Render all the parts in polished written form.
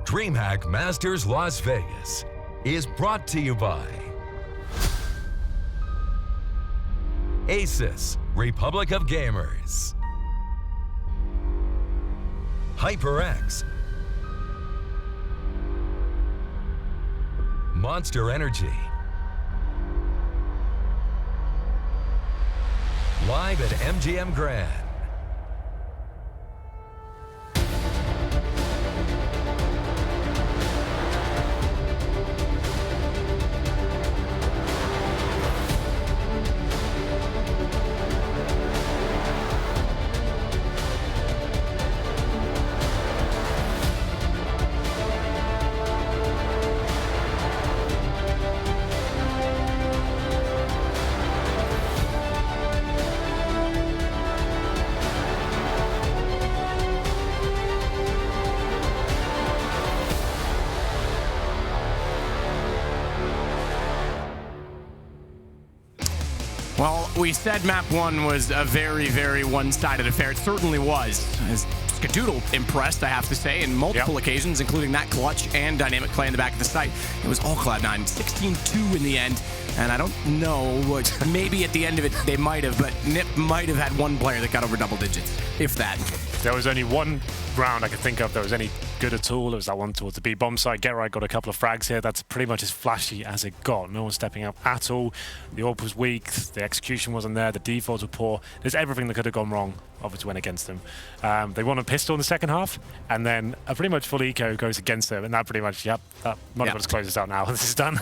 DreamHack Masters Las Vegas is brought to you by Asus, Republic of Gamers, HyperX, Monster Energy, live at MGM Grand. Well, we said map 1 was a very, very one-sided affair. It certainly was. As Skadoodle impressed, I have to say, in multiple occasions, including that clutch and dynamic play in the back of the site. It was all Cloud9, 16-2 in the end. And I don't know, what, maybe at the end of it they might have, but Nip might have had one player that got over double digits, if that. There was only one round I could think of that was any good at all. It was that one towards the B bomb site. Get Right got a couple of frags here. That's pretty much as flashy as it got. No one stepping up at all. The AWP was weak. The execution wasn't there. The defaults were poor. There's everything that could have gone wrong. Obviously went against them. They won a pistol in the second half, and then a pretty much full eco goes against them, and that pretty much, that might as well just close this out now. This is done.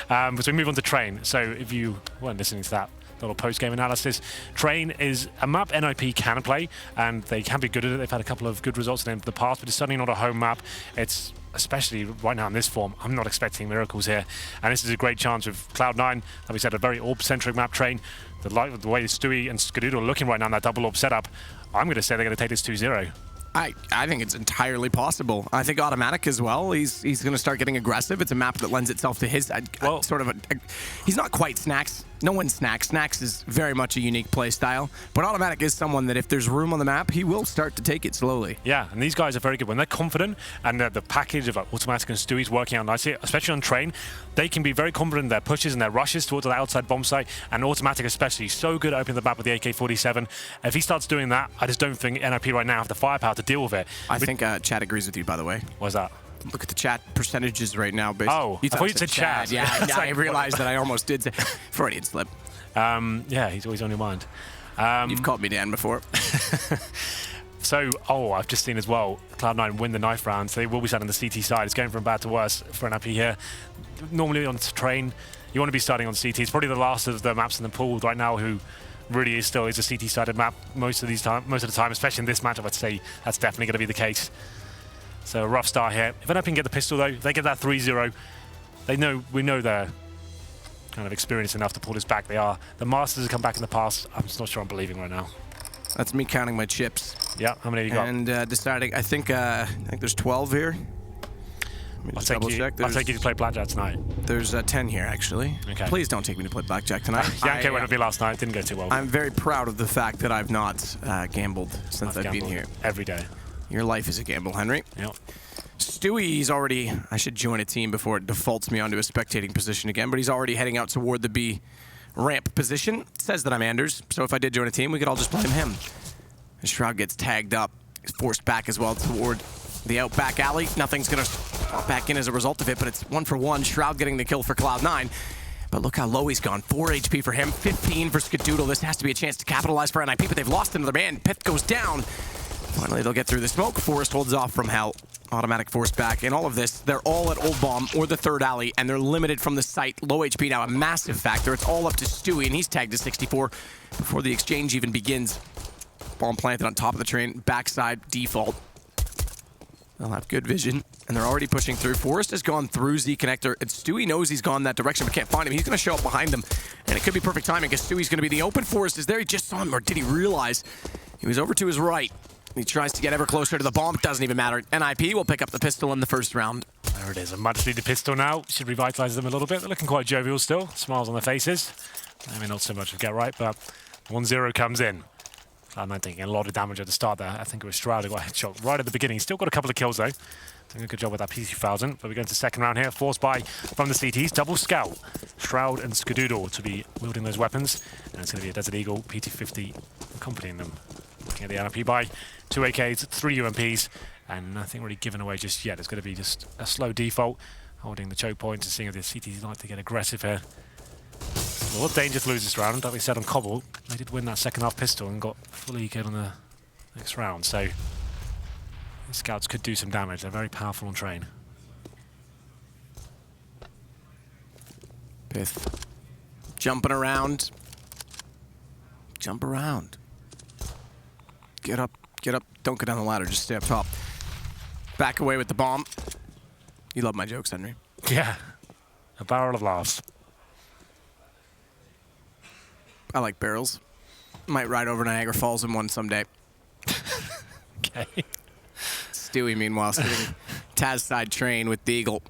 So we move on to Train. So if you weren't listening to that little post-game analysis, Train is a map NIP can play, and they can be good at it. They've had a couple of good results in the past, but it's certainly not a home map. It's, especially right now in this form, I'm not expecting miracles here. And this is a great chance with Cloud9, like we said, a very AWP-centric map. Train, the way Stewie and Skadoodle are looking right now in that double AWP setup, I'm going to say they're going to take this 2-0. I think it's entirely possible. I think Automatic as well. He's going to start getting aggressive. It's a map that lends itself to his sort of he's not quite Snacks. No one's Snacks. Snacks is very much a unique play style. But Automatic is someone that if there's room on the map, he will start to take it slowly. Yeah, and these guys are very good. When they're confident and the package of Automatic and Stewie's working out nicely, especially on Train, they can be very confident in their pushes and their rushes towards the outside bomb site. And Automatic especially, so good at opening the map with the AK-47. If he starts doing that, I just don't think NIP right now have the firepower to deal with it. I think Chad agrees with you, by the way. What's that? Look at the chat percentages right now. Basically. Oh, I thought you said Chad. Yeah, I realized that I almost did say Freudian slip. Yeah, he's always on your mind. You've called me Dan before. So, I've just seen as well, Cloud9 win the knife round, so they will be sat on the CT side. It's going from bad to worse for NIP here. Normally on Train, you want to be starting on CT. It's probably the last of the maps in the pool right now who really is a CT-sided map most of the time, especially in this matchup. I'd say that's definitely going to be the case. So a rough start here. If NIP can get the pistol though, if they get that 3-0, we know they're kind of experienced enough to pull this back. They are. The Masters have come back in the past. I'm just not sure I'm believing right now. That's me counting my chips. Yeah, how many have you got? And deciding, I think there's 12 here. I'll take you to play blackjack tonight. There's 10 here, actually. Okay. Please don't take me to play blackjack tonight. Yankee went with me last night. Didn't go too well. I'm very proud of the fact that I've not gambled since I've been here. Every day. Your life is a gamble, Henry. Yep. Stewie's already... I should join a team before it defaults me onto a spectating position again, but he's already heading out toward the B ramp position. It says that I'm Anders, so if I did join a team, we could all just blame him. And Shroud gets tagged up. He's forced back as well toward the out back alley. Nothing's going to pop back in as a result of it, but it's 1-for-1. Shroud getting the kill for Cloud9. But look how low he's gone. 4 HP for him, 15 for Skadoodle. This has to be a chance to capitalize for NIP, but they've lost another man. Pith goes down. Finally, they'll get through the smoke. Forrest holds off from Hell. Automatic forced back. In all of this, they're all at Old Bomb or the third alley, and they're limited from the site. Low HP now, a massive factor. It's all up to Stewie, and he's tagged to 64 before the exchange even begins. Bomb planted on top of the train, backside, default. They'll have good vision, and they're already pushing through. Forrest has gone through Z connector, and Stewie knows he's gone that direction, but can't find him. He's going to show up behind them, and it could be perfect timing because Stewie's going to be the open. Forrest is there. He just saw him, or did he realize? He was over to his right. He tries to get ever closer to the bomb. Doesn't even matter. NIP will pick up the pistol in the first round. There it is, a much-needed pistol now. Should revitalise them a little bit. They're looking quite jovial still. Smiles on their faces. I mean, not so much of Get Right, but 1-0 comes in. I'm taking a lot of damage at the start there. I think it was Shroud who got a headshot right at the beginning. Still got a couple of kills, though. Doing a good job with that PC-1000, but we go into second round here. Forced by from the CTs, double scout. Shroud and Skadoodle to be wielding those weapons. And it's going to be a Desert Eagle, PT-50 accompanying them. Looking at the NRP by 2 AKs, 3 UMPs, and nothing really given away just yet. It's going to be just a slow default, holding the choke points and seeing if the CTs like to get aggressive here. A lot of danger to lose this round. Like we said on Cobble, they did win that second half pistol and got fully killed on the next round. So the scouts could do some damage. They're very powerful on train. Pith. Jumping around. Jump around. Get up, get up. Don't go down the ladder, just stay up top. Back away with the bomb. You love my jokes, Henry. Yeah, a barrel of laughs. I like barrels. Might ride over Niagara Falls in one someday. Okay. Stewie, meanwhile, sitting Taz side train with the Eagle.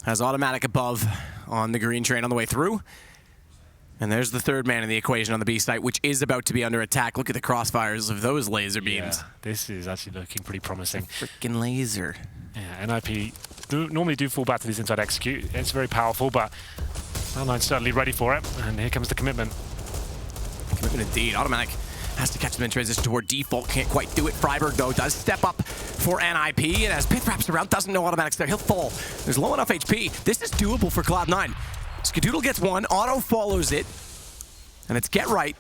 Has automatic above on the green train on the way through. And there's the third man in the equation on the B site, which is about to be under attack. Look at the crossfires of those laser beams. Yeah, this is actually looking pretty promising. Freaking laser. Yeah, NIP normally do fall back to this inside execute. It's very powerful, but Cloud9's certainly ready for it. And here comes the commitment. Commitment indeed. Automatic has to catch them in transition toward default. Can't quite do it. Freiburg, though, does step up for NIP. And as Pith wraps around, doesn't know automatic's there. He'll fall. There's low enough HP. This is doable for Cloud9. Skadoodle gets one. Auto follows it. And it's Get Right,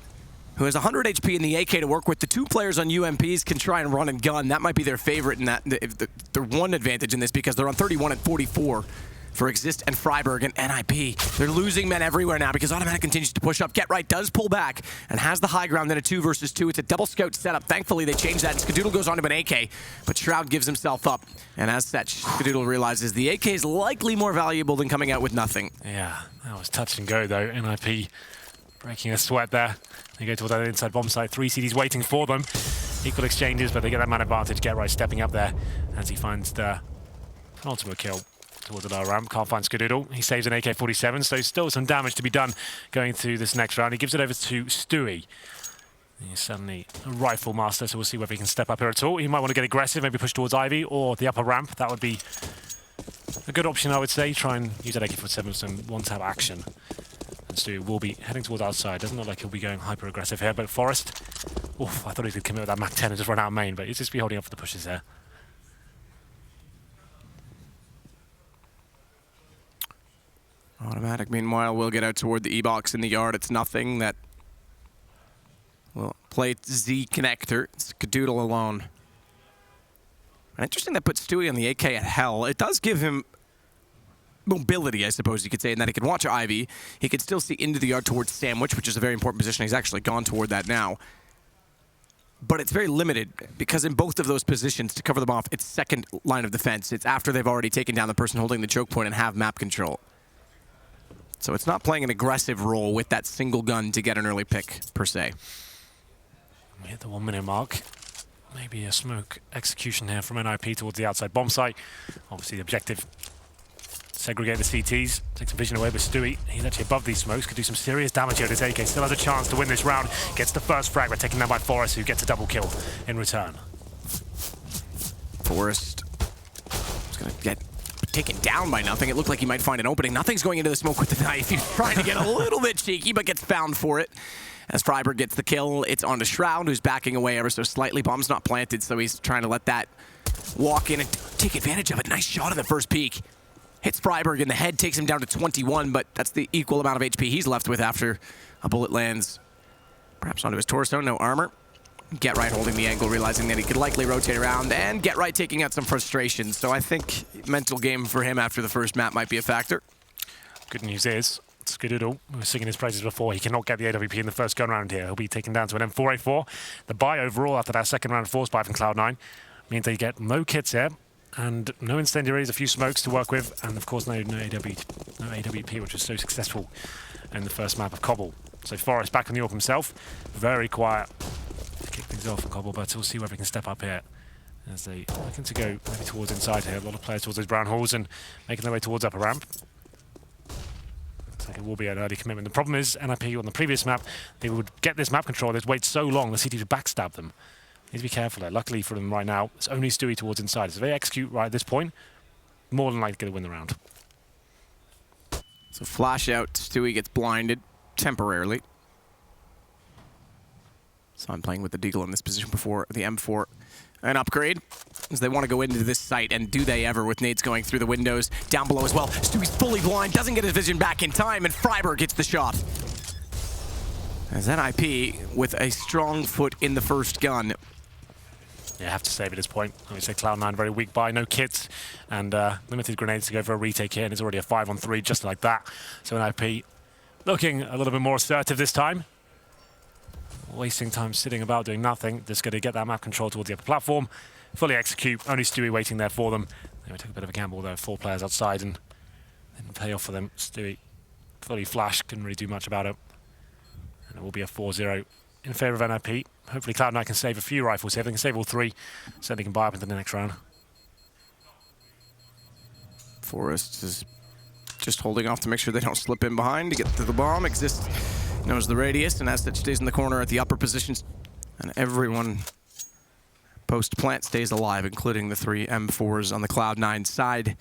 who has 100 HP in the AK to work with. The two players on UMPs can try and run and gun. That might be their favorite in that. They're one advantage in this because they're on 31 and 44 for Exist and Freiburg and NIP. They're losing men everywhere now because Automatic continues to push up. Get Right does pull back and has the high ground in a 2 versus 2. It's a double scout setup. Thankfully, they changed that, and Skadoodle goes on to an AK, but Shroud gives himself up. And as such, Skadoodle realizes the AK is likely more valuable than coming out with nothing. Yeah, that was touch and go, though. NIP breaking a sweat there. They go towards that inside bomb site. 3 CDs waiting for them. Equal exchanges, but they get that man advantage. Get Right stepping up there as he finds the penultimate kill towards the lower ramp. Can't find Skadoodle. He saves an AK-47, so still some damage to be done going through this next round. He gives it over to Stewie. He's suddenly a rifle master, so we'll see whether he can step up here at all. He might want to get aggressive, maybe push towards Ivy or the upper ramp. That would be a good option, I would say. Try and use that AK-47 so one to have action. And Stewie will be heading towards outside. Doesn't look like he'll be going hyper aggressive here, but Forrest, oof, I thought he could commit with that Mach 10 and just run out of main, but he's just be holding up for the pushes there. Automatic, meanwhile, will get out toward the E-box in the yard. It's nothing. That will play Z connector. It's Skadoodle alone. And interesting that puts Stewie on the AK at hell. It does give him mobility, I suppose you could say, in that he can watch Ivy. He could still see into the yard towards Sandwich, which is a very important position. He's actually gone toward that now. But it's very limited because in both of those positions, to cover them off, it's second line of defense. It's after they've already taken down the person holding the choke point and have map control. So it's not playing an aggressive role with that single gun to get an early pick, per se. We hit the 1 minute mark. Maybe a smoke execution here from NIP towards the outside bomb site. Obviously the objective, segregate the CTs, take some vision away with Stewie. He's actually above these smokes, could do some serious damage here. This AK still has a chance to win this round. Gets the first frag, but taken down by Forrest, who gets a double kill in return. Forrest is going to get taken down by Nothing. It looked like he might find an opening. Nothing's going into the smoke with the knife. He's trying to get a little bit cheeky, but gets found for it. As Freiburg gets the kill, it's on to Shroud, who's backing away ever so slightly. Bomb's not planted, so he's trying to let that walk in and take advantage of it. Nice shot at the first peak. Hits Freiburg in the head, takes him down to 21, but that's the equal amount of HP he's left with after a bullet lands perhaps onto his torso. No armor. Get Right holding the angle, realizing that he could likely rotate around, and Get Right taking out some frustration. So I think mental game for him after the first map might be a factor. Good news is, Skadoodle, who was singing his praises before, he cannot get the AWP in the first gun round here. He'll be taken down to an M4A4. The buy overall after that second round of force buy from Cloud9 means they get no kits here, and no incendiaries, a few smokes to work with, and of course no AWP, which was so successful in the first map of Cobble. So Forrest back on the AWP himself, very quiet to kick things off for Cobble, but we'll see whether he can step up here as they looking to go maybe towards inside here. A lot of players towards those brown halls and making their way towards upper ramp. Looks like it will be an early commitment. The problem is NIP on the previous map, they would get this map control, they'd wait so long, the CT would backstab them. Need to be careful there. Luckily for them right now, it's only Stewie towards inside. So if they execute right at this point, more than likely to win the round. So flash out, Stewie gets blinded temporarily. So I'm playing with the Deagle in this position before the M4. An upgrade, as they want to go into this site, and do they ever with nades going through the windows. Down below as well, Stewie's fully blind, doesn't get his vision back in time, and Freiberg gets the shot. As NIP with a strong foot in the first gun. Yeah, I have to save at this point. I would say Cloud9 very weak by, no kits, and limited grenades to go for a retake here, and it's already a 5-on-3 just like that. So NIP looking a little bit more assertive this time. Wasting time sitting about doing nothing. Just going to get that map control towards the upper platform. Fully execute. Only Stewie waiting there for them. They took a bit of a gamble though. 4 players outside and didn't pay off for them. Stewie fully flashed. Couldn't really do much about it. And it will be a 4-0 in favour of NIP. Hopefully Cloud9 can save a few rifles here. If they can save all 3, certainly can buy up into the next round. Forest is just holding off to make sure they don't slip in behind to get to the bomb. Exists knows the radius, and as such stays in the corner at the upper positions. And everyone post-plant stays alive, including the 3 M4s on the Cloud9 side.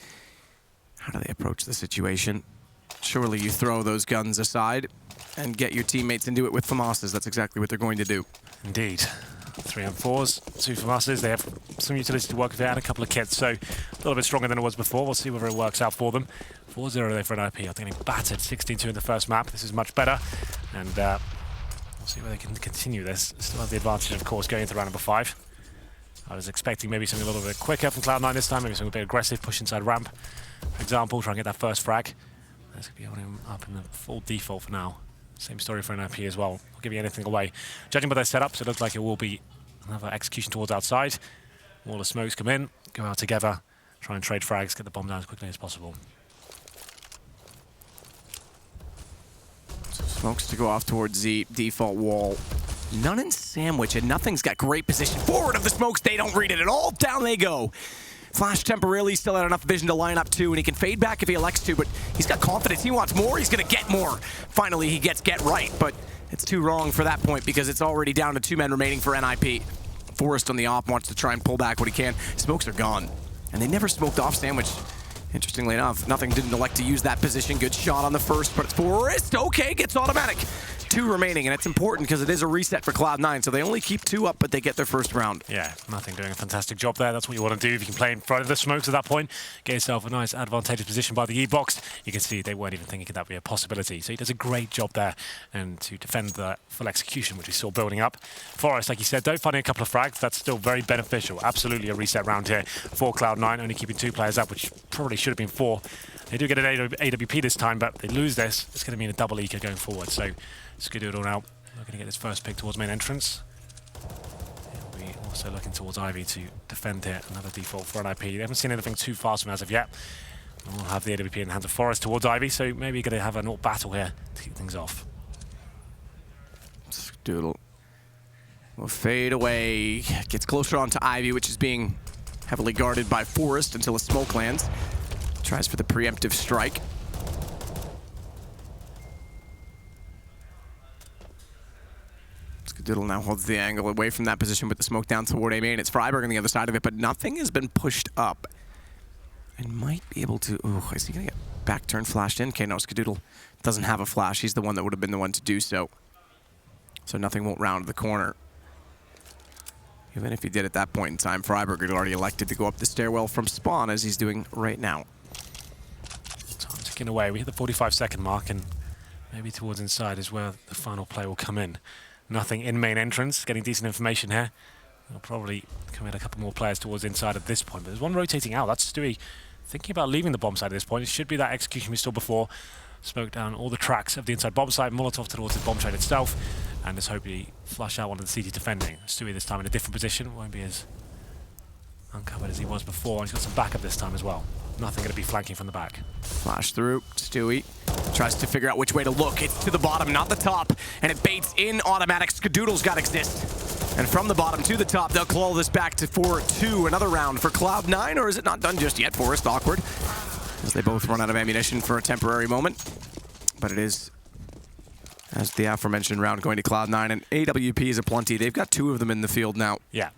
How do they approach the situation? Surely you throw those guns aside and get your teammates into it with FAMASs. That's exactly what they're going to do. Indeed. 3 M4s, 2 FAMASs. They have some utility to work with there and a couple of kits, so a little bit stronger than it was before. We'll see whether it works out for them. 4-0 there for NIP. I think getting battered 16-2 in the first map. This is much better, and we'll see whether they can continue this. Still have the advantage, of course, going into round number 5. I was expecting maybe something a little bit quicker from Cloud9 this time, maybe something a bit aggressive, push inside ramp, for example, try and get that first frag. That's going to be holding him up in the full default for now. Same story for NIP as well. Not giving anything away. Judging by their setups, it looks like it will be another execution towards outside. All the smokes come in, go out together, try and trade frags, get the bomb down as quickly as possible. So smokes to go off towards the default wall. None in sandwich, and nothing's got great position forward of the smokes. They don't read it at all. Down they go. Flash temporarily, still had enough vision to line up 2, and he can fade back if he elects to, but he's got confidence. He wants more. He's going to get more. Finally, he gets get right, but it's too wrong for that point because it's already down to 2 men remaining for NIP. Forrest on the op wants to try and pull back what he can. Smokes are gone, and they never smoked off sandwich. Interestingly enough, Nothing didn't elect to use that position. Good shot on the first, but it's Forrest. Okay, gets automatic. 2 remaining, and it's important because it is a reset for Cloud9, so they only keep 2 up, but they get their first round. Yeah, Nothing doing a fantastic job there. That's what you want to do if you can play in front of the smokes at that point. Get yourself a nice advantageous position by the E-box. You can see they weren't even thinking that would be a possibility. So he does a great job there, and to defend the full execution, which we saw building up. Forrest, like you said, though, finding a couple of frags, that's still very beneficial. Absolutely a reset round here for Cloud9, only keeping 2 players up, which probably should have been 4. They do get an AWP this time, but they lose this. It's going to mean a double eco going forward. So Skadoodle now looking to get his first pick towards main entrance. He'll be also looking towards Ivy to defend here. Another default for NIP. They haven't seen anything too fast from as of yet. And we'll have the AWP in the hands of Forrest towards Ivy, so maybe going to have a naught battle here to keep things off. Skadoodle will fade away. Gets closer onto Ivy, which is being heavily guarded by Forrest until a smoke lands. Tries for the preemptive strike. Skadoodle now holds the angle away from that position with the smoke down toward A main. It's Freiberg on the other side of it, but Nothing has been pushed up. And might be able to... Oh, is he going to get back turn flashed in? Okay, no, Skadoodle doesn't have a flash. He's the one that would have been the one to do so. So Nothing won't round the corner. Even if he did at that point in time, Freiberg had already elected to go up the stairwell from spawn, as he's doing right now. Time ticking away. We hit the 45-second mark, and maybe towards inside is where the final play will come in. Nothing in main entrance, getting decent information here. They'll probably commit a couple more players towards inside at this point, but there's one rotating out. That's Stewie thinking about leaving the bomb side at this point. It should be that execution we saw before. Smoke down all the tracks of the inside bomb site, Molotov towards the bomb trade itself, and just hopefully flush out one of the CT defending. Stewie this time in a different position, won't be as uncovered as he was before, and he's got some backup this time as well. Nothing going to be flanking from the back. Flash through, Stewie tries to figure out which way to look. It's to the bottom, not the top, and it baits in automatic. Skadoodle's got exist. And from the bottom to the top, they'll claw this back to 4-2. Another round for Cloud9, or is it not done just yet? Forrest awkward, as they both run out of ammunition for a temporary moment. But it is, as the aforementioned round, going to Cloud9, and AWP is aplenty. They've got 2 of them in the field now. Yeah,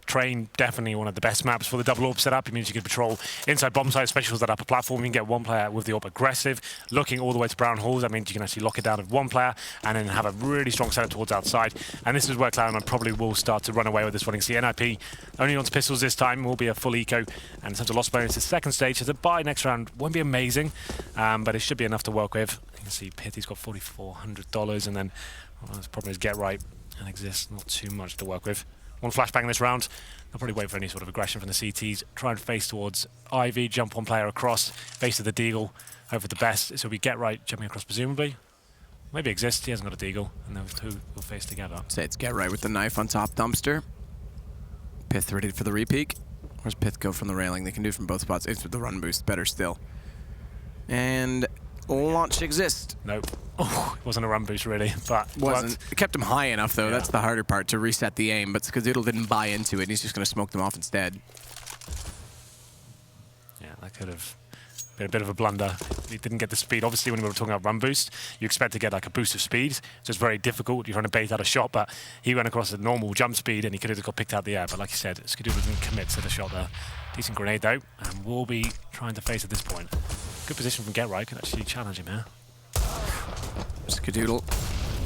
Train, definitely one of the best maps for the double AWP setup. It means you can patrol inside bomb site, especially with that upper platform. You can get one player with the AWP aggressive, looking all the way to brown halls. That means you can actually lock it down with one player and then have a really strong setup towards outside. And this is where Cloud9 probably will start to run away with this one. You can see NIP only onto pistols this time, will be a full eco. And in terms of loss bonus, the second stage, so the buy next round won't be amazing, but it should be enough to work with. You can see Pithy's got $4,400, and then the problem is Get Right and Exist, not too much to work with. One flashbang in this round. They'll probably wait for any sort of aggression from the CTs. Try and face towards Ivy, jump one player across, face to the Deagle, hope for the best. So we Get Right jumping across presumably. Maybe Exist, he hasn't got a Deagle, and those two will face together. Say it's Get Right with the knife on top dumpster. Pyth ready for the repeak. Where's Pyth go from the railing? They can do it from both spots. It's with the run boost, better still. And launch Exist. Nope. Oh, it wasn't a run boost really, but wasn't. It kept him high enough though. Yeah. That's the harder part, to reset the aim. But Skadoodle didn't buy into it. He's just going to smoke them off instead. Yeah, that could have been a bit of a blunder. He didn't get the speed. Obviously, when we were talking about run boost, you expect to get like a boost of speed, so it's very difficult. You're trying to bait out a shot, but he went across a normal jump speed and he could have got picked out the air. But like you said, Skadoodle didn't commit to the shot there. Decent grenade though, and we'll be trying to face at this point. Good position from Get Right, could actually challenge him here. Skadoodle,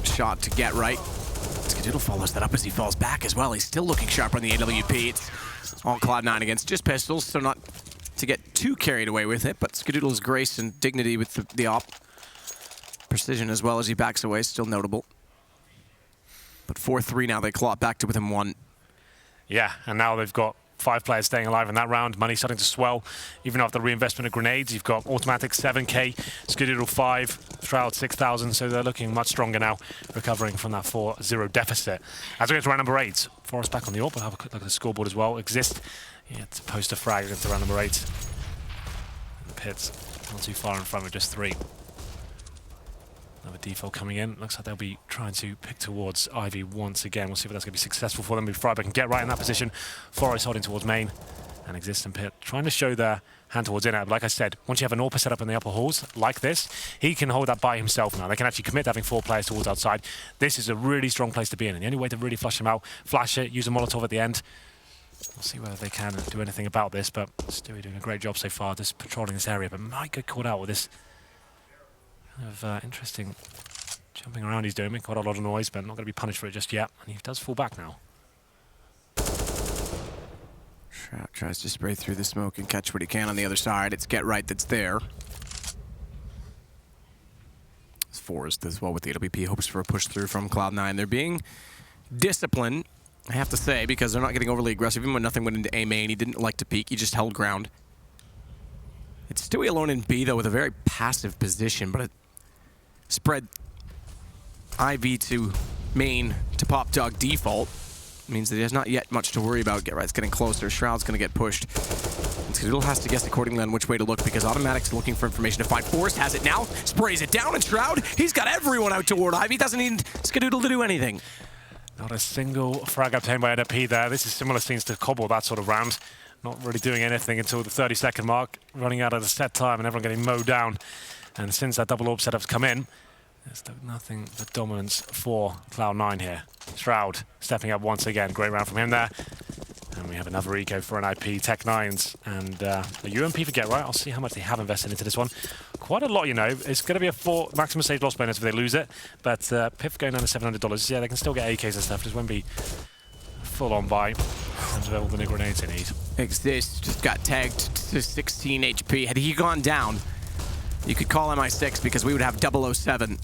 shot to Get Right. Skadoodle follows that up as he falls back as well. He's still looking sharp on the AWP. It's all Cloud9 against just pistols, so not to get too carried away with it, but Skadoodle's grace and dignity with the op. Precision as well as he backs away, still notable. But 4-3 now, they claw it back to within 1. Yeah, and now they've got 5 players staying alive in that round. Money starting to swell. Even after the reinvestment of grenades, you've got Automatic 7K, Skadoodle 5, Shroud 6,000, so they're looking much stronger now, recovering from that 4-0 deficit. As we go to round number 8, Forrest back on the AWP. We'll have a quick look at the scoreboard as well. Exist, yeah, to post a frag into round number 8. And Pits, not too far in front with just 3. Another default coming in. Looks like they'll be trying to pick towards Ivy once again. We'll see if that's going to be successful for them. If Freiburg can get right in that position. Forrest holding towards main. And Exist and Pit trying to show their hand towards in. Like I said, once you have an AWP set up in the upper halls like this, he can hold that by himself now. They can actually commit to having 4 players towards outside. This is a really strong place to be in. And the only way to really flush him out, flash it, use a Molotov at the end. We'll see whether they can do anything about this. But Stewie doing a great job so far, just patrolling this area. But might get caught out with this interesting jumping around he's doing, quite a lot of noise, but not going to be punished for it just yet. And he does fall back now. Shroud tries to spray through the smoke and catch what he can on the other side. It's Get Right that's there. It's Forrest as well with the AWP, hopes for a push through from Cloud9. They're being disciplined, I have to say, because they're not getting overly aggressive. Even when nothing went into A main, he didn't like to peek, he just held ground. It's Stewie alone in B though with a very passive position, but it spread IV to main to Pop Dog default. Means that he has not yet much to worry about. Get Right's getting closer. Shroud's going to get pushed. And Skadoodle has to guess accordingly on which way to look, because Automatic's looking for information to find. Forrest has it now, sprays it down, and Shroud, he's got everyone out toward Ivy. He doesn't need Skadoodle to do anything. Not a single frag obtained by NP there. This is similar scenes to Cobble, that sort of round. Not really doing anything until the 30-second mark, running out of the set time and everyone getting mowed down. And since that double AWP setup's come in, there's nothing but dominance for Cloud9 here. Shroud stepping up once again. Great round from him there. And we have another eco for NIP, Tech9s, and a UMP for Get Right. I'll see how much they have invested into this one. Quite a lot, you know. It's going to be a 4 maximum stage loss bonus if they lose it. But Piff going down to $700. Yeah, they can still get AKs and stuff. Just won't be full on buy in terms of all the new grenades they need. Exist just got tagged to 16 HP. Had he gone down, you could call MI6 because we would have 007.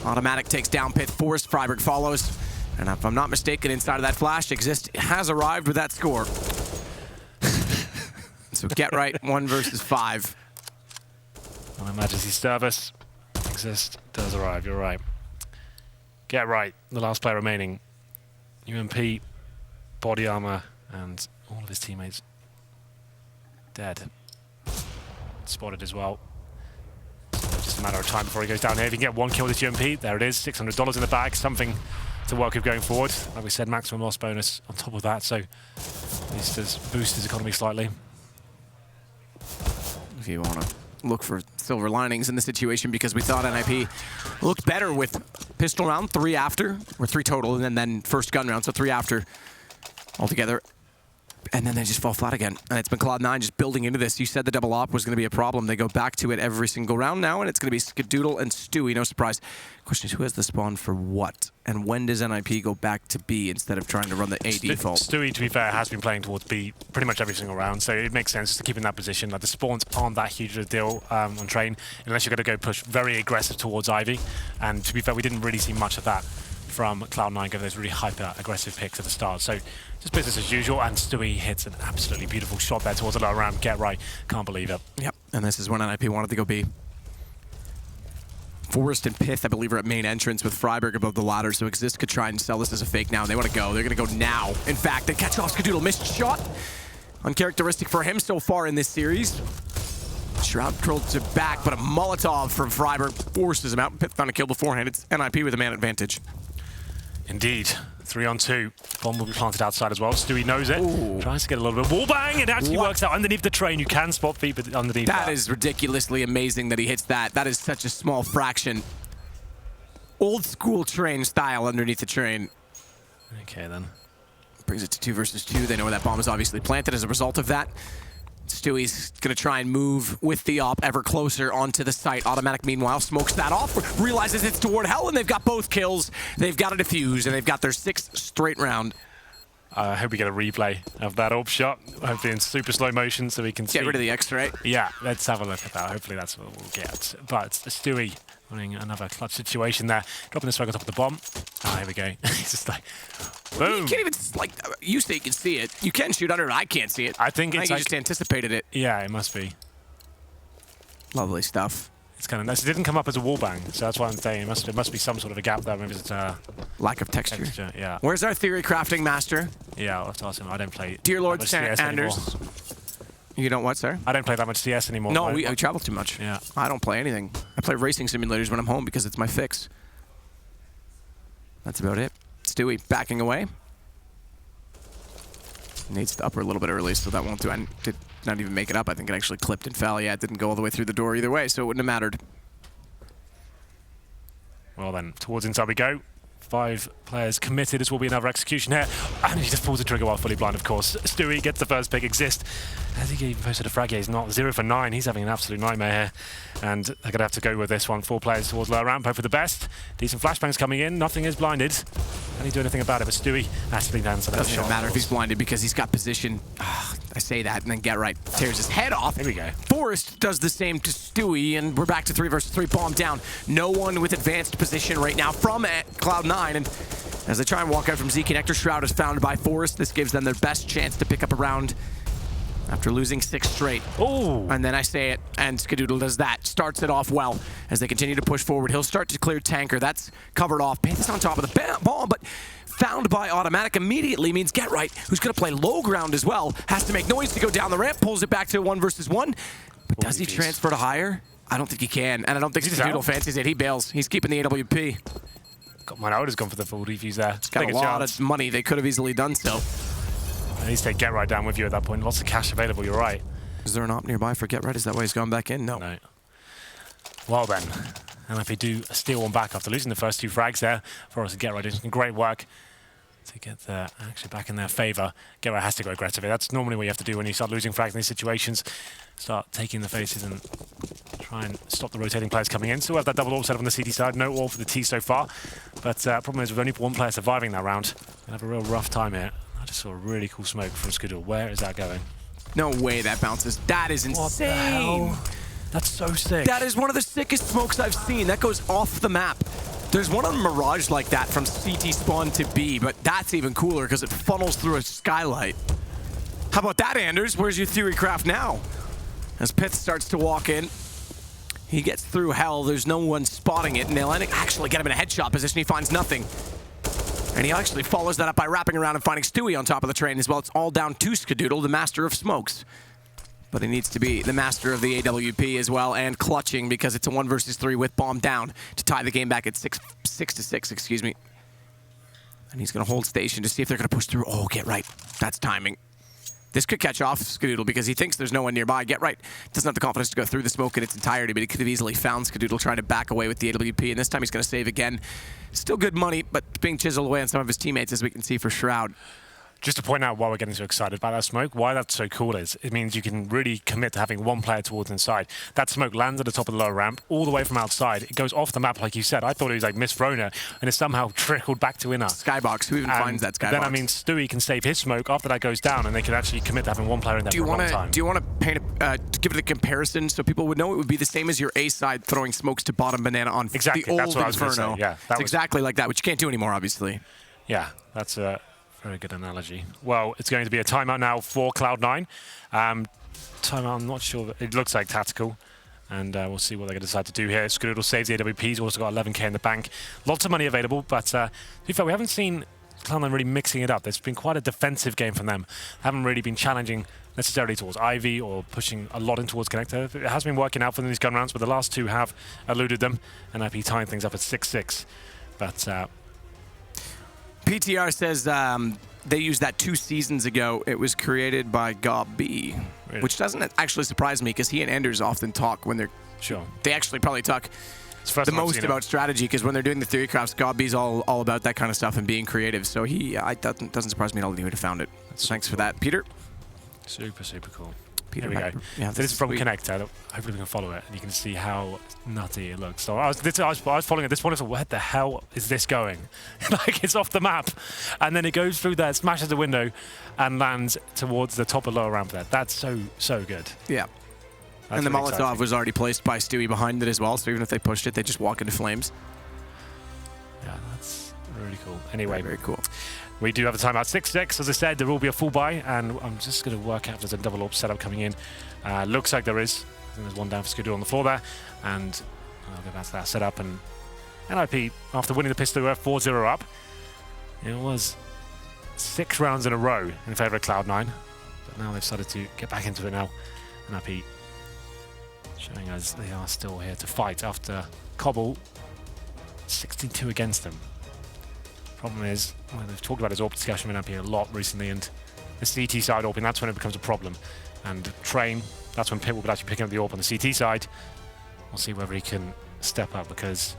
Automatic takes down Pit. Forrest, Freiburg follows. And if I'm not mistaken, inside of that flash, Exist has arrived with that score. So Get Right, 1 versus 5. On Her Majesty's service, Exist does arrive, you're right. Get Right, the last player remaining. UMP, body armor, and all of his teammates dead. Spotted as well. Just a matter of time before he goes down here. If he can get 1 kill with this UMP, there it is, $600 in the bag, something to work with going forward. Like we said, maximum loss bonus on top of that, so at least does boost his economy slightly. If you want to look for silver linings in the situation, because we thought NIP looked better with pistol round, 3 after, or 3 total, and then first gun round, so 3 after altogether. And then they just fall flat again. And it's been Cloud9 just building into this. You said the double op was going to be a problem. They go back to it every single round now, and it's going to be Skadoodle and Stewie. No surprise. Question is, who has the spawn for what? And when does NIP go back to B instead of trying to run the A default? Stewie, to be fair, has been playing towards B pretty much every single round, so it makes sense to keep in that position. Like, the spawns aren't that huge of a deal on train, unless you're going to go push very aggressive towards Ivy. And to be fair, we didn't really see much of that from Cloud9 give those really hyper-aggressive picks at the start. So just business as usual, and Stewie hits an absolutely beautiful shot there towards the lower round. Get right. Can't believe it. Yep, and this is when NIP wanted to go B. Forrest and Pith, I believe, are at main entrance with Freiberg above the ladder, so Exist could try and sell this as a fake now, and they want to go. They're going to go now. In fact, they catch off Skadoodle. Missed shot. Uncharacteristic for him so far in this series. Shroud curled to back, but a Molotov from Freiberg forces him out. Pith found a kill beforehand. It's NIP with a man advantage. Indeed. 3-on-2. Bomb will be planted outside as well. Stewie knows it. Ooh. Tries to get a little bit of wall bang. It actually works out underneath the train. You can spot feet underneath that. That is ridiculously amazing that he hits that. That is such a small fraction. Old school train style underneath the train. Okay, then. Brings it to 2 versus 2. They know where that bomb is obviously planted as a result of that. Stewie's going to try and move with the op ever closer onto the site. Automatic, meanwhile, smokes that off, realizes it's toward hell, and they've got both kills. They've got a defuse, and they've got their 6th straight round. I hope we get a replay of that orb shot. Hopefully in super slow motion so we can see. Get rid of the X-ray. Yeah, let's have a look at that. Hopefully that's what we'll get. But Stewie running another clutch situation there. Dropping the swag on top of the bomb. Ah, here we go. He's just like, boom. You can't even, like, you say you can see it. You can shoot under it. I can't see it. I think it's you just anticipated it. Yeah, it must be. Lovely stuff. It's kind of nice. It didn't come up as a wall bang, so that's why I'm saying it must be some sort of a gap there. Maybe it's lack of texture. Yeah. Where's our theory crafting master? Yeah, I'll have to ask him. I don't play. Dear Lord Anders. You don't what, sir? I don't play that much CS anymore. No, we travel too much. Yeah. I don't play anything. I play racing simulators when I'm home because it's my fix. That's about it. Stewie backing away. Needs to upper a little bit early, so that won't do. I did not even make it up. I think it actually clipped and fell. Yeah, it didn't go all the way through the door either way, so it wouldn't have mattered. Well then, towards inside we go. 5 players committed. This will be another execution here. And he just pulls the trigger while fully blind, of course. Stewie gets the first pick. Exist. I think he even posted a frag. He's not 0 for 9. He's having an absolute nightmare here. And they're going to have to go with this one. 4 players towards lower ramp. Hope for the best. Decent flashbangs coming in. Nothing is blinded. Can he do anything about it? But Stewie actually lands on that shot. Doesn't matter if he's blinded because he's got position. I say that and then Get Right tears his head off. Here we go. Forrest does the same to Stewie, and we're back to 3 versus 3. Bomb down. No one with advanced position right now from Cloud9. And as they try and walk out from Z, Connector Shroud is found by Forrest. This gives them their best chance to pick up a round after losing 6 straight. Oh! And then I say it, and Skadoodle does that. Starts it off well as they continue to push forward. He'll start to clear Tanker. That's covered off. Pith is on top of the bomb, but found by Automatic immediately means Get Right, who's going to play low ground as well, has to make noise to go down the ramp, pulls it back to 1 versus 1. But does he transfer to higher? I don't think he can, and I don't think Skadoodle fancies it. He bails. He's keeping the AWP. God, man, I would have gone for the full defuse there. It's got a lot of money. They could have easily done so. At least they Get Right down with you at that point. Lots of cash available, you're right. Is there an op nearby for Get Right? Is that why he's gone back in? No. No. Well then, and if they do steal one back after losing the first 2 frags there, for us to Get Right doing some great work to get the actually back in their favour. Get Right has to go aggressively. That's normally what you have to do when you start losing frags in these situations. Start taking the faces and try and stop the rotating players coming in. Still have that double orb set up on the CT side. No orb for the T so far. But problem is with only 1 player surviving that round, they'll have a real rough time here. I just saw a really cool smoke from Skadoodle. Where is that going? No way that bounces. That is insane. What the hell? That's so sick. That is one of the sickest smokes I've seen. That goes off the map. There's one on Mirage like that from CT spawn to B, but that's even cooler because it funnels through a skylight. How about that, Anders? Where's your theory craft now? As Pith starts to walk in, he gets through hell. There's no one spotting it, and they'll actually get him in a headshot position. He finds nothing. And he actually follows that up by wrapping around and finding Stewie on top of the train as well. It's all down to Skadoodle, the master of smokes. But he needs to be the master of the AWP as well, and clutching because it's a 1 versus 3 with bomb down to tie the game back at 6 to 6, excuse me. And he's going to hold station to see if they're going to push through. Oh, Get Right. That's timing. This could catch off Skadoodle because he thinks there's no one nearby. Get Right doesn't have the confidence to go through the smoke in its entirety, but he could have easily found Skadoodle trying to back away with the AWP, and this time he's going to save again. Still good money, but being chiseled away on some of his teammates, as we can see for Shroud. Just to point out why we're getting so excited about that smoke, why that's so cool is it means you can really commit to having one player towards inside. That smoke lands at the top of the lower ramp, all the way from outside. It goes off the map, like you said. I thought it was like Miss Rona, and it somehow trickled back to inner. Skybox, who even finds that skybox? Then, I mean, Stewie can save his smoke after that goes down, and they can actually commit to having one player in there for a long time. Do you want to paint to give it a comparison so people would know? It would be the same as your A side throwing smokes to bottom banana on exactly. the old That's what Inferno. I was gonna say. Yeah, it's exactly like that, which you can't do anymore, obviously. Yeah, that's a very good analogy. Well, it's going to be a timeout now for Cloud9. Timeout, I'm not sure. It looks like tactical. And we'll see what they're going to decide to do here. Skadoodle saves the AWP. He's also got 11k in the bank. Lots of money available, but to be fair, we haven't seen Cloud9 really mixing it up. There's been quite a defensive game from them. Haven't really been challenging necessarily towards Ivy or pushing a lot in towards Connector. It has been working out for them these gun rounds, but the last two have eluded them. And IP tying things up at 6-6. But PTR says they used that 2 seasons ago. It was created by Gob B, really? Which doesn't actually surprise me because he and Anders often talk when they're sure. They actually probably talk the most about strategy because when they're doing the theory crafts, Gob B's all about that kind of stuff and being creative. So it doesn't surprise me at all that he would have found it. So thanks for that, Peter. Super, super cool. Peter, here we go. Yeah, so this is from Connector. Hopefully we can follow it and you can see how nutty it looks. So I was following at this point. I was like, where the hell is this going? Like it's off the map. And then it goes through there, smashes the window and lands towards the top of lower ramp there. That's so good. Yeah. That's and the really Molotov exciting. was already placed by Stewie behind it as well. So even if they pushed it, they just walk into flames. Yeah, that's really cool. Anyway. Very cool. We do have a timeout 6-6. As I said, there will be a full buy, and I'm just going to work out if there's a double AWP setup coming in. Looks like there is. I think there's one down for Skadoodle on the floor there, and I'll go back to that setup. And NIP, after winning the pistol, we're 4-0 up. It was 6 rounds in a row in favour of Cloud9, but now they've started to get back into it now. NIP showing us they are still here to fight after Cobble 62 against them. Problem is, well, they've talked about his AWP discussion with NIP a lot recently, and the CT side AWP, and that's when it becomes a problem. And Train, that's when Pit will be actually picking up the AWP on the CT side. We'll see whether he can step up, because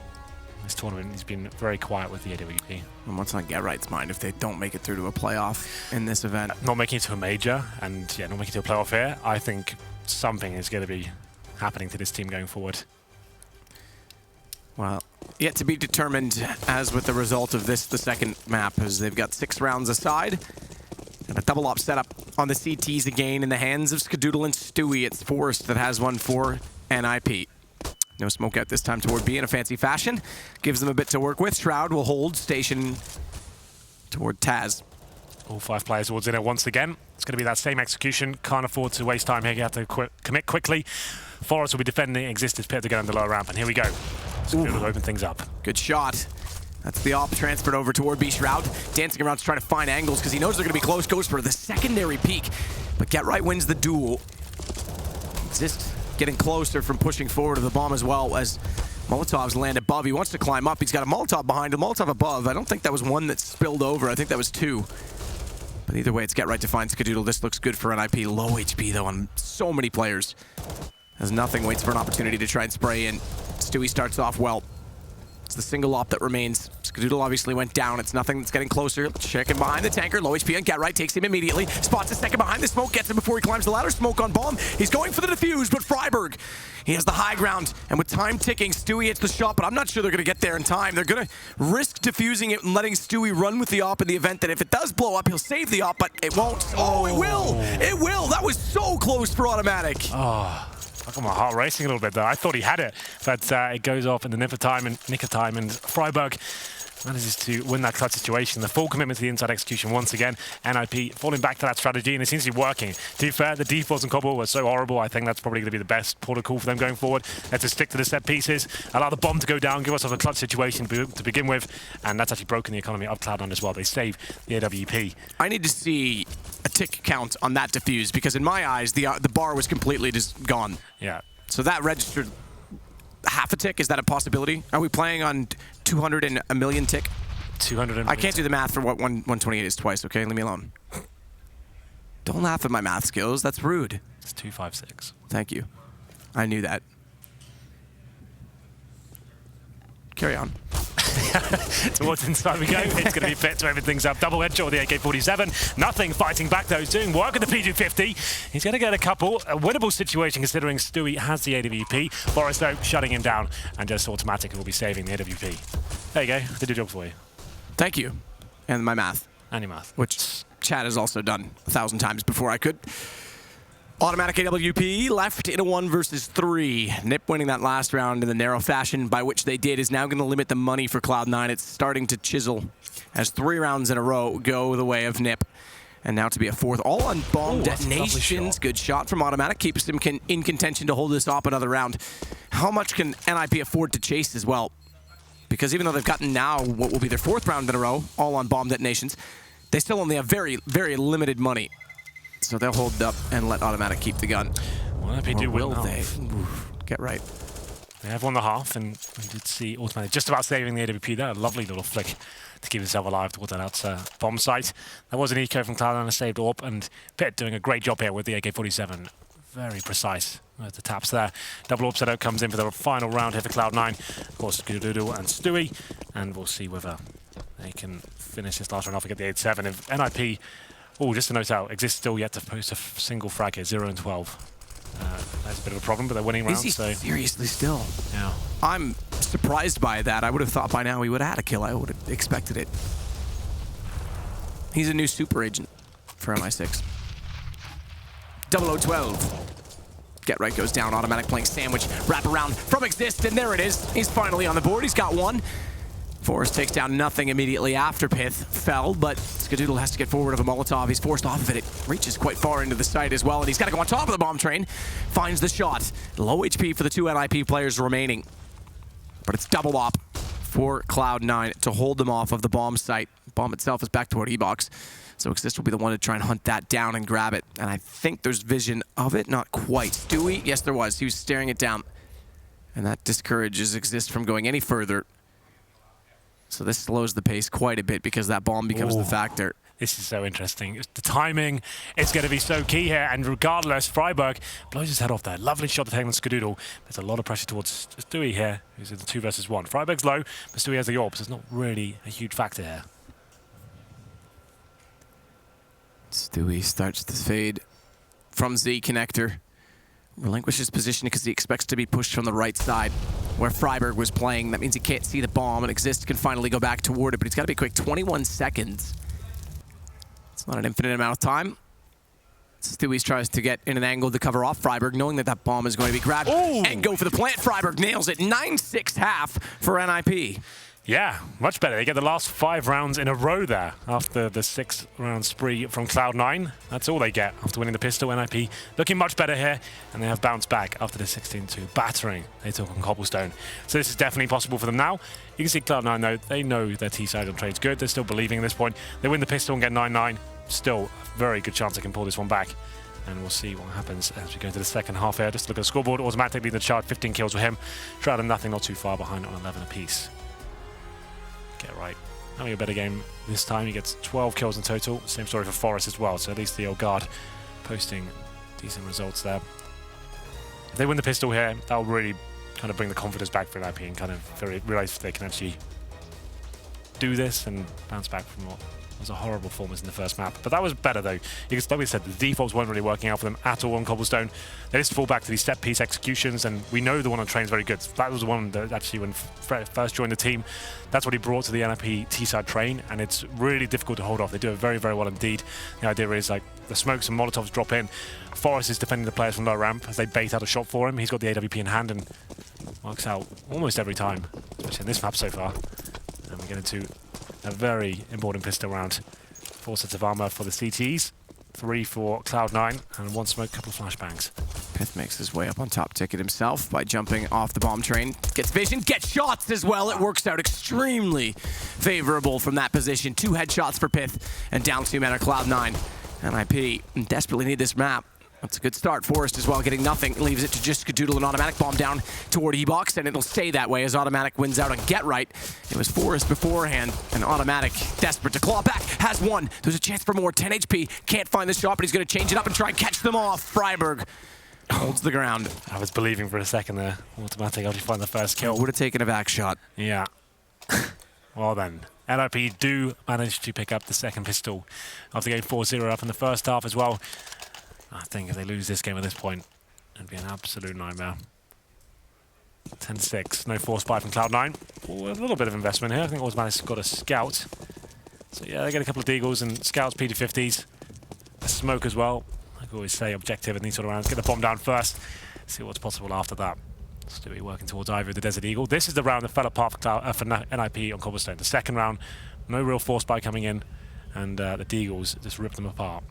this tournament he's been very quiet with the AWP. And what's on Get Right's mind if they don't make it through to a playoff in this event? Not making it to a major, and yeah, not making it to a playoff here, I think something is going to be happening to this team going forward. Well, yet to be determined, as with the result of this, the second map, as they've got 6 rounds aside. And a double op setup on the CTs again in the hands of Skadoodle and Stewie. It's Forrest that has one for NIP. No smoke out this time toward B in a fancy fashion. Gives them a bit to work with. Shroud will hold station toward Taz. All 5 players towards in it once again. It's going to be that same execution. Can't afford to waste time here. You have to commit quickly. Forrest will be defending Existence Pit to get on the lower ramp. And here we go. Skadoodle open things up. Good shot. That's the op transferred over toward B. Shroud. Dancing around to try to find angles because he knows they're going to be close. Goes for the secondary peek. But Get Right wins the duel. Exist getting closer from pushing forward to the bomb as well as Molotovs land above. He wants to climb up. He's got a Molotov behind him, Molotov above. I don't think that was one that spilled over. I think that was 2. But either way, it's Get Right to find Skadoodle. This looks good for NIP. Low HP, though, on so many players. Has nothing, waits for an opportunity to try and spray in. Stewie starts off well. It's the single op that remains. Skadoodle obviously went down. It's nothing that's getting closer. Checking behind the tanker. Low HP on Get Right. Takes him immediately. Spots a second behind the smoke. Gets him before he climbs the ladder. Smoke on bomb. He's going for the defuse, but Freiberg, he has the high ground. And with time ticking, Stewie hits the shot, but I'm not sure they're going to get there in time. They're going to risk defusing it and letting Stewie run with the op in the event that if it does blow up, he'll save the op, but it won't. Oh, it will. It will. That was so close for automatic. Oh. I got my heart racing a little bit there. I thought he had it, but it goes off in the nick of time, and Freiberg manages to win that clutch situation. The full commitment to the inside execution once again. NIP falling back to that strategy, and it seems to be working. To be fair, the defaults and Cobble were so horrible. I think that's probably going to be the best protocol for them going forward. Let's just stick to the set pieces, allow the bomb to go down, give ourselves a clutch situation to begin with, and that's actually broken the economy of Cloud9 as well. They save the AWP. I need to see a tick count on that defuse, because in my eyes, the bar was completely just gone. Yeah. So that registered half a tick. Is that a possibility? Are we playing on 200 and a million tick? 200. I can't do the math for what 128 is twice, okay? Leave me alone. Don't laugh at my math skills. That's rude. It's 256. Thank you. I knew that. Carry on. Towards inside we go. It's going to be fit to open things up. Double headshot with the AK-47. Nothing fighting back though. He's doing work with the P250. He's going to get a couple. A winnable situation considering Stewie has the AWP. Boris though shutting him down and just automatically will be saving the AWP. There you go. Did your job for you. Thank you. And my math. And your math. Which Chad has also done 1,000 times before I could. Automatic AWP left in a 1 versus 3. Nip winning that last round in the narrow fashion by which they did is now going to limit the money for Cloud9. It's starting to chisel as 3 rounds in a row go the way of Nip. And now to be a 4th, all on bomb detonations. Good shot from Automatic, keeps him in contention to hold this up another round. How much can NIP afford to chase as well? Because even though they've gotten now what will be their 4th round in a row, all on bomb detonations, they still only have very, very limited money. So they'll hold up and let Automatic keep the gun. Well, NIP do will win they? Get right. They have won the half, and we did see Automatic just about saving the AWP there. A lovely little flick to keep himself alive towards that bomb site. That was an eco from Cloud9, saved AWP, and Pitt doing a great job here with the AK-47. Very precise with the taps there. Double AWP setup comes in for the final round here for Cloud9. Of course, Gududu and Stewie, and we'll see whether they can finish this last round off and get the 8-7. If NIP, just to note out, exists still yet to post a single frag here, 0 and 12. That's a bit of a problem, but they're winning rounds. Is he seriously still? Yeah. I'm surprised by that. I would have thought by now he would have had a kill. I would have expected it. He's a new super agent for MI6. 0012. Get right goes down. Automatic playing sandwich. Wrap around from Exist, and there it is. He's finally on the board. He's got 1. Forrest takes down nothing immediately after Pith fell, but Skadoodle has to get forward of a Molotov. He's forced off of it. It reaches quite far into the site as well, and he's got to go on top of the bomb train. Finds the shot. Low HP for the 2 NIP players remaining. But it's double op for Cloud9 to hold them off of the bomb site. Bomb itself is back toward E-Box, so Exist will be the one to try and hunt that down and grab it. And I think there's vision of it. Not quite. Stewie? Yes, there was. He was staring it down. And that discourages Exist from going any further. So this slows the pace quite a bit because that bomb becomes the factor. This is so interesting. The timing is going to be so key here, and regardless, Freiburg blows his head off there. Lovely shot to take on Skadoodle. There's a lot of pressure towards Stewie here, who's in the 2 versus 1. Freiburg's low, but Stewie has the AWP, so it's not really a huge factor here. Stewie starts to fade from Z connector. Relinquishes position because he expects to be pushed from the right side where Freiburg was playing. That means he can't see the bomb, and Exist can finally go back toward it, but he's got to be quick. 21 seconds. It's not an infinite amount of time. Stewie tries to get in an angle to cover off Freiburg, knowing that that bomb is going to be grabbed and go for the plant. Freiburg nails it. 9-6 half for NIP. Yeah, much better. They get the last 5 rounds in a row there after the 6-round spree from Cloud9. That's all they get after winning the pistol. NIP looking much better here, and they have bounced back after the 16-2 battering they took on Cobblestone. So this is definitely possible for them now. You can see Cloud9 though, they know their T-side on trade's good. They're still believing at this point. They win the pistol and get 9-9. Still a very good chance they can pull this one back. And we'll see what happens as we go into the second half here. Just look at the scoreboard. Automatically the chart, 15 kills for him. Shroud and Nothing not too far behind on 11 apiece. Get right. Having a better game this time. He gets 12 kills in total. Same story for Forrest as well. So at least the old guard posting decent results there. If they win the pistol here, that'll really kind of bring the confidence back for NIP and kind of realize they can actually do this and bounce back from what was a horrible performance in the first map. But that was better though. Because like we said, the defaults weren't really working out for them at all on Cobblestone. They just fall back to these set piece executions, and we know the one on train is very good. That was the one that actually when first joined the team, that's what he brought to the NIP T-side train, and it's really difficult to hold off. They do it very, very well indeed. The idea is like the smokes and Molotovs drop in. Forrest is defending the players from low ramp as they bait out a shot for him. He's got the AWP in hand and works out almost every time, especially in this map so far. And we get into a very important pistol round. 4 sets of armor for the CTs, 3 for Cloud9, and 1 smoke, couple of flashbangs. Pith makes his way up on top ticket himself by jumping off the bomb train. Gets vision, gets shots as well. It works out extremely favorable from that position. 2 headshots for Pith, and down 2 men are Cloud9. NIP desperately need this map. That's a good start. Forrest as well, getting nothing. Leaves it to just Skadoodle and Automatic bomb down toward E-Box, and it'll stay that way as Automatic wins out on Get Right. It was Forrest beforehand, and Automatic, desperate to claw back, has 1. There's a chance for more. 10 HP, can't find the shot, but he's going to change it up and try and catch them off. Freiburg holds the ground. I was believing for a second there. Automatic actually find the first kill. Would have taken a back shot. Yeah. Well then, NIP do manage to pick up the second pistol after getting 4-0 up in the first half as well. I think if they lose this game at this point, it'd be an absolute nightmare. 10-6, no force buy from Cloud9. Ooh, a little bit of investment here. I think Automatic's got a scout. So yeah, they get a couple of deagles and scouts, PD50s. A smoke as well. I can always say objective in these sort of rounds. Get the bomb down first. See what's possible after that. Stewie working towards Ivy with the Desert Eagle. This is the round that fell apart for NIP on Cobblestone. The second round, no real force buy coming in, and the deagles just ripped them apart.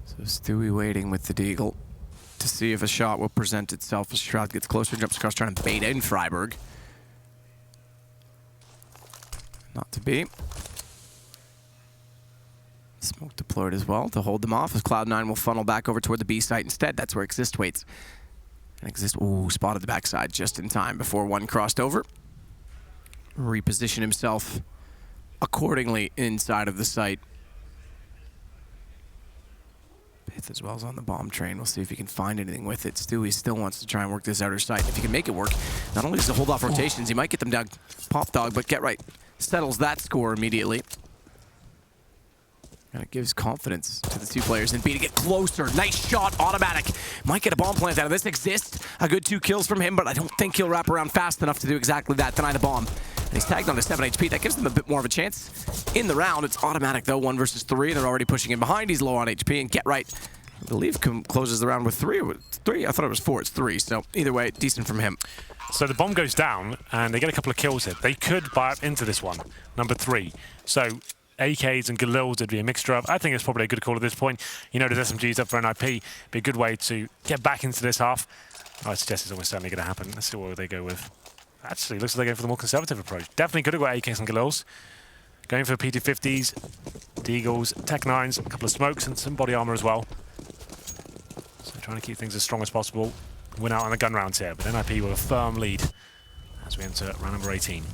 So Stewie waiting with the deagle to see if a shot will present itself as Shroud gets closer, jumps across, trying to bait in Freiburg. Not to be. Smoke deployed as well to hold them off as Cloud9 will funnel back over toward the B site instead. That's where Exist waits. And Exist, ooh, spotted the backside just in time before one crossed over. Reposition himself accordingly inside of the site. Pith as well as on the bomb train. We'll see if he can find anything with it. Stewie still wants to try and work this outer site. If he can make it work, not only does he hold off rotations, he might get them down Pop Dog, but Get Right settles that score immediately. And it gives confidence to the two players in B to get closer. Nice shot, Automatic. Might get a bomb plant out of this. Exist, a good 2 kills from him, but I don't think he'll wrap around fast enough to do exactly that, deny the bomb. And he's tagged on to 7 HP. That gives them a bit more of a chance in the round. It's Automatic though, 1 versus 3. They're already pushing in behind. He's low on HP, and Get Right, I believe, closes the round with 3. Or 3? I thought it was 4. It's 3. So either way, decent from him. So the bomb goes down, and they get a couple of kills here. They could buy up into this one, number 3. So AKs and Galils would be a mixture of. I think it's probably a good call at this point. You know, there's SMGs up for NIP. Be a good way to get back into this half. I suggest it's almost certainly going to happen. Let's see what they go with. Actually, looks like they're going for the more conservative approach. Definitely could have got AKs and Galils. Going for PT50s, Deagles, Tech 9s, a couple of smokes, and some body armor as well. So trying to keep things as strong as possible. Win out on the gun rounds here, but NIP with a firm lead as we enter round number 18.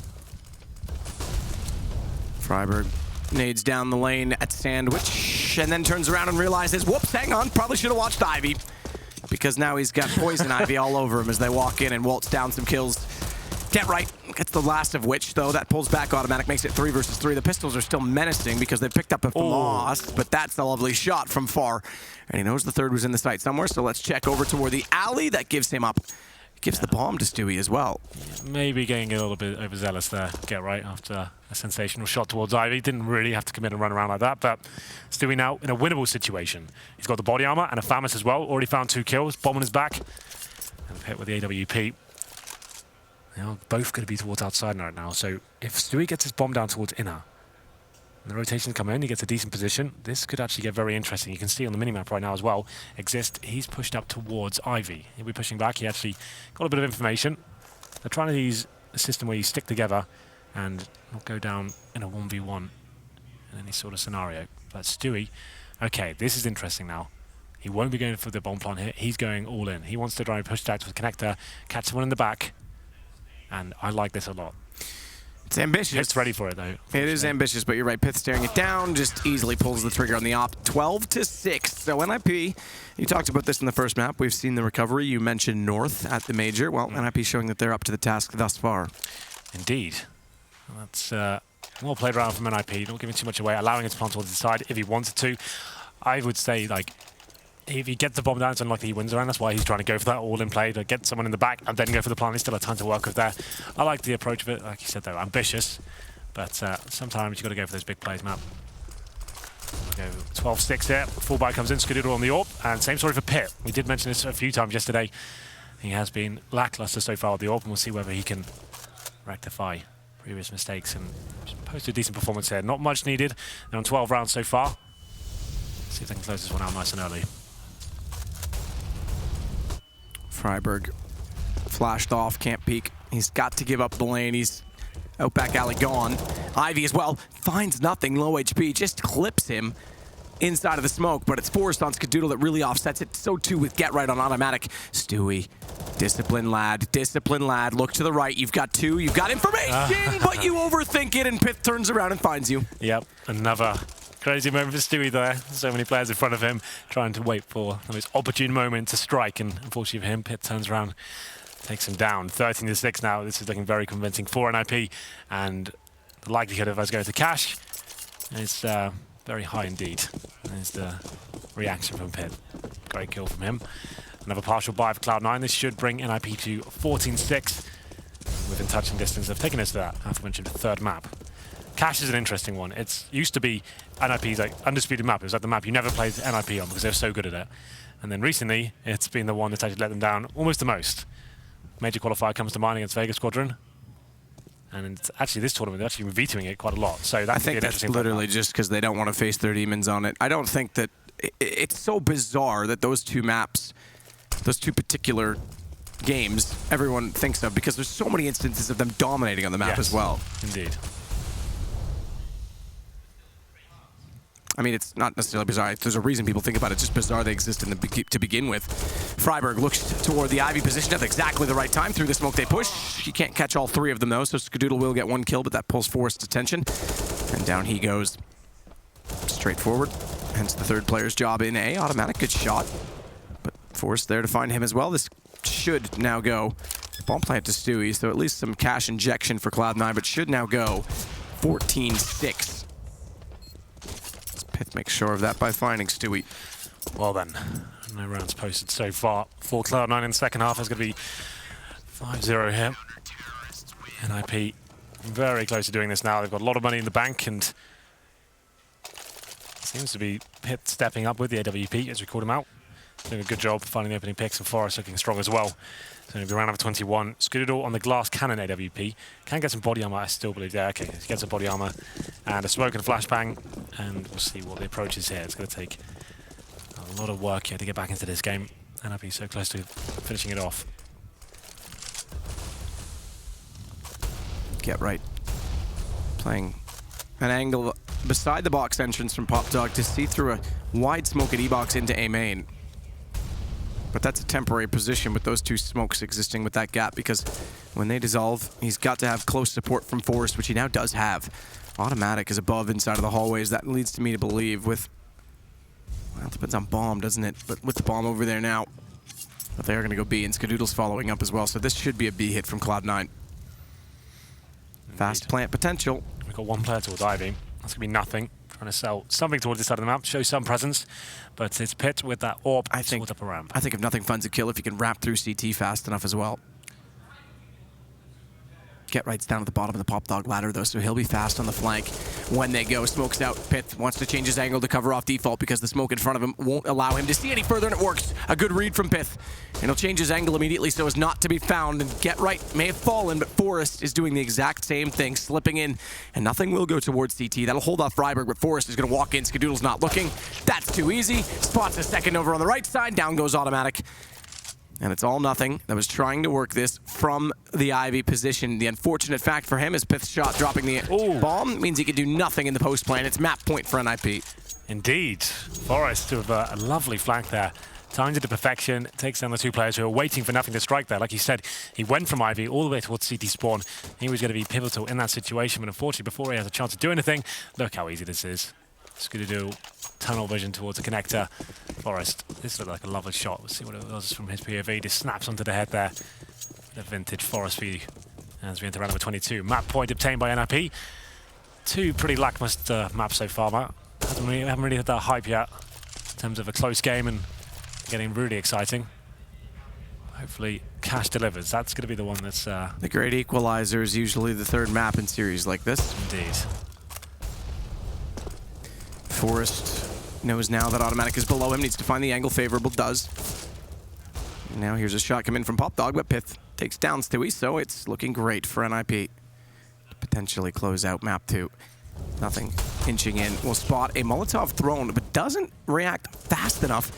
Freiburg nades down the lane at Sandwich and then turns around and realizes, whoops, hang on, probably should have watched Ivy, because now he's got Poison Ivy all over him as they walk in and waltz down some kills. Get Right gets the last of which, though. That pulls back Automatic, makes it 3 versus 3. The pistols are still menacing because they've picked up a loss, but that's a lovely shot from far. And he knows the third was in the site somewhere, so let's check over toward the alley. That gives him up. Gives the bomb to Stewie as well. Maybe getting a little bit overzealous there, Get Right, after a sensational shot towards Ivy. Didn't really have to come in and run around like that, but Stewie now in a winnable situation. He's got the body armor and a Famas as well. Already found 2 kills, bomb on his back. And hit with the AWP. Now, both going to be towards outside right now, so if Stewie gets his bomb down towards inner, and the rotations come in, he gets a decent position, this could actually get very interesting. You can see on the minimap right now as well, Exist, he's pushed up towards Ivy. He'll be pushing back. He actually got a bit of information. They're trying to use a system where you stick together and not go down in a 1v1 in any sort of scenario. But Stewie, okay, this is interesting now. He won't be going for the bomb plant here. He's going all in. He wants to try and push back to the connector, catch someone in the back, and I like this a lot. It's ambitious. It's ready for it, though. It is ambitious, but you're right. Pith staring it down, just easily pulls the trigger on the op. 12-6. So NIP, you talked about this in the first map. We've seen the recovery. You mentioned North at the Major. Well, NIP showing that they're up to the task thus far. Indeed. That's well played around from NIP. Not giving too much away, allowing it to plant towards the side if he wanted to. I would say, like, if he gets the bomb down, it's unlikely he wins around. That's why he's trying to go for that all-in play, to get someone in the back and then go for the plant. He's still a ton to work with there. I like the approach of it. Like you said, though, ambitious. But sometimes you've got to go for those big plays, Matt. 12-6 here. Fullback comes in, Skadoodle on the AWP. And same story for Pitt. We did mention this a few times yesterday. He has been lackluster so far with the AWP, and we'll see whether he can rectify previous mistakes and post a decent performance here. Not much needed. They're on 12 rounds so far. See if they can close this one out nice and early. Freiburg flashed off, can't peek. He's got to give up the lane. He's out back alley gone. Ivy as well, finds nothing, low HP, just clips him inside of the smoke, but it's forced on Skadoodle that really offsets it. So too with Get Right on Automatic. Stewie, disciplined lad, look to the right. You've got 2, you've got information, but you overthink it, and Pith turns around and finds you. Yep, another crazy moment for Stewie there. So many players in front of him trying to wait for the most opportune moment to strike, and unfortunately for him, Pitt turns around takes him down. 13-6 now. This is looking very convincing for NIP, and the likelihood of us going to cash is very high indeed. There's the reaction from Pit. Great kill from him. Another partial buy for Cloud9. This should bring NIP to 14-6 within touching distance of taking us to that aforementioned third map. Cash is an interesting one. It used to be NIP's like undisputed map. It was like the map you never played NIP on because they're so good at it. And then recently, it's been the one that's actually let them down almost the most. Major qualifier comes to mind against Vegas Squadron. And it's actually this tournament, they're actually been vetoing it quite a lot. So that I think that's literally just because they don't want to face their demons on it. I don't think that it's so bizarre that those two maps, those two particular games, everyone thinks of because there's so many instances of them dominating on the map as well. Indeed. I mean, it's not necessarily bizarre. There's a reason people think about it. It's just bizarre they exist to begin with. Freiburg looks toward the Ivy position at exactly the right time. Through the smoke they push. He can't catch all three of them, though, so Skadoodle will get one kill, but that pulls Forrest's attention. And down he goes. Straight forward. Hence the third player's job in A. Automatic, good shot. But Forrest there to find him as well. This should now go. Bomb plant to Stewie, so at least some cash injection for Cloud9, but should now go 14-6. Pith makes sure of that by finding Stewie. Well then, no rounds posted so far for Cloud9 in the second half. It's going to be 5-0 here. NIP very close to doing this now. They've got a lot of money in the bank, and seems to be Pith stepping up with the AWP as we called him out. Doing a good job finding the opening picks, and Forrest looking strong as well. So it'll be round number 21. Skadoodle on the glass cannon AWP. Can get some body armor, I still believe. Yeah, okay, he gets some body armor and a smoke and a flashbang, and we'll see what the approach is here. It's going to take a lot of work here to get back into this game, and I'll be so close to finishing it off. Get right. Playing an angle beside the box entrance from Pop Dog to see through a wide smoke at E-box into A main. But that's a temporary position with those two smokes existing with that gap, because when they dissolve, he's got to have close support from Forrest, which he now does have. Automatic is above inside of the hallways. That leads to me to believe with, well, it depends on bomb, doesn't it? But with the bomb over there now, but they are going to go B, and Skadoodle's following up as well. So this should be a B hit from Cloud9. Fast plant potential. We've got one player towards Ivy. That's going to be nothing. Trying to sell something towards this side of the map, show some presence, but it's Pit with that AWP towards upper ramp. I think if nothing funds a kill if you can wrap through CT fast enough as well. Get Right's down at the bottom of the Pop Dog ladder, though, so he'll be fast on the flank when they go. Smokes out. Pith wants to change his angle to cover off default because the smoke in front of him won't allow him to see any further, and it works. A good read from Pith. And he'll change his angle immediately so as not to be found. And Get Right may have fallen, but Forrest is doing the exact same thing, slipping in, and nothing will go towards CT. That'll hold off Freiburg, but Forrest is going to walk in. Skadoodle's not looking. That's too easy. Spots a second over on the right side. Down goes Automatic. And it's all nothing. That was trying to work this from the Ivy position. The unfortunate fact for him is Pith's shot dropping the bomb means he can do nothing in the post plan. It's map point for NIP. Indeed. Forrest with a lovely flank there. Timed it to perfection. Takes down the two players who are waiting for nothing to strike there. Like you said, he went from Ivy all the way towards CT spawn. He was going to be pivotal in that situation, but unfortunately, before he has a chance to do anything, look how easy this is. Skadoodle, tunnel vision towards the connector. Forrest, this looked like a lovely shot. We'll see what it was from his POV. Just snaps onto the head there. The vintage Forrest view as we enter round number 22. Map point obtained by NIP. Two pretty lackluster maps so far, Matt. Haven't really had that hype yet in terms of a close game and getting really exciting. Hopefully Cash delivers. That's going to be the one that's... The great equalizer is usually the third map in series like this. Indeed. Forrest knows now that Automatic is below him, needs to find the angle favorable, does. And now here's a shot come in from Pop Dog, but Pith takes down Stewie, so it's looking great for NIP to potentially close out map 2. Nothing inching in. Will spot a Molotov thrown, but doesn't react fast enough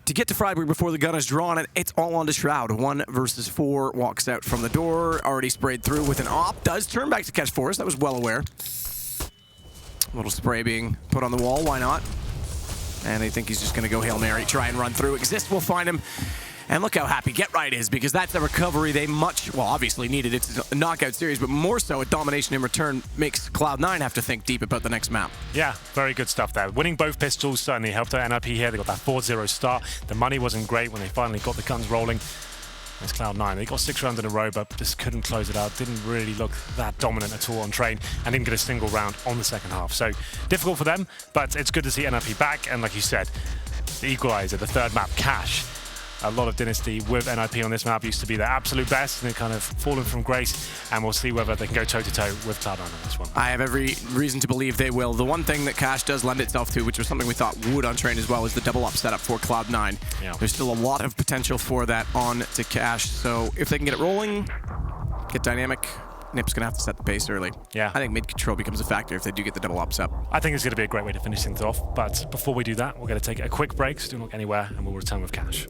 to get to Freiburg before the gun is drawn, and it's all on to Shroud. 1 versus 4, walks out from the door, already sprayed through with an op, does turn back to catch Forrest, that was well aware. Little spray being put on the wall, why not? And I think he's just gonna go Hail Mary, try and run through. Exist will find him. And look how happy Get Right is, because that's a recovery they obviously needed. It's a knockout series, but more so a domination in return makes Cloud9 have to think deep about the next map. Yeah, very good stuff there. Winning both pistols certainly helped out NIP here. They got that 4-0 start. The money wasn't great when they finally got the guns rolling. It's Cloud9. They got 6 rounds in a row, but just couldn't close it out. Didn't really look that dominant at all on train, and didn't get a single round on the second half. So difficult for them, but it's good to see NIP back. And like you said, the equalizer, the third map, Cash. A lot of Dynasty with NIP on this map used to be their absolute best, and they've kind of fallen from grace, and we'll see whether they can go toe-to-toe with Cloud9 on this one. I have every reason to believe they will. The one thing that Cash does lend itself to, which was something we thought would on train as well, is the double up setup for Cloud9. Yeah. There's still a lot of potential for that on to Cash, so if they can get it rolling, get dynamic, Nip's going to have to set the pace early. Yeah. I think mid-control becomes a factor if they do get the double ups up. I think it's going to be a great way to finish things off, but before we do that, we're going to take a quick break, so do not go anywhere, and we'll return with Cash.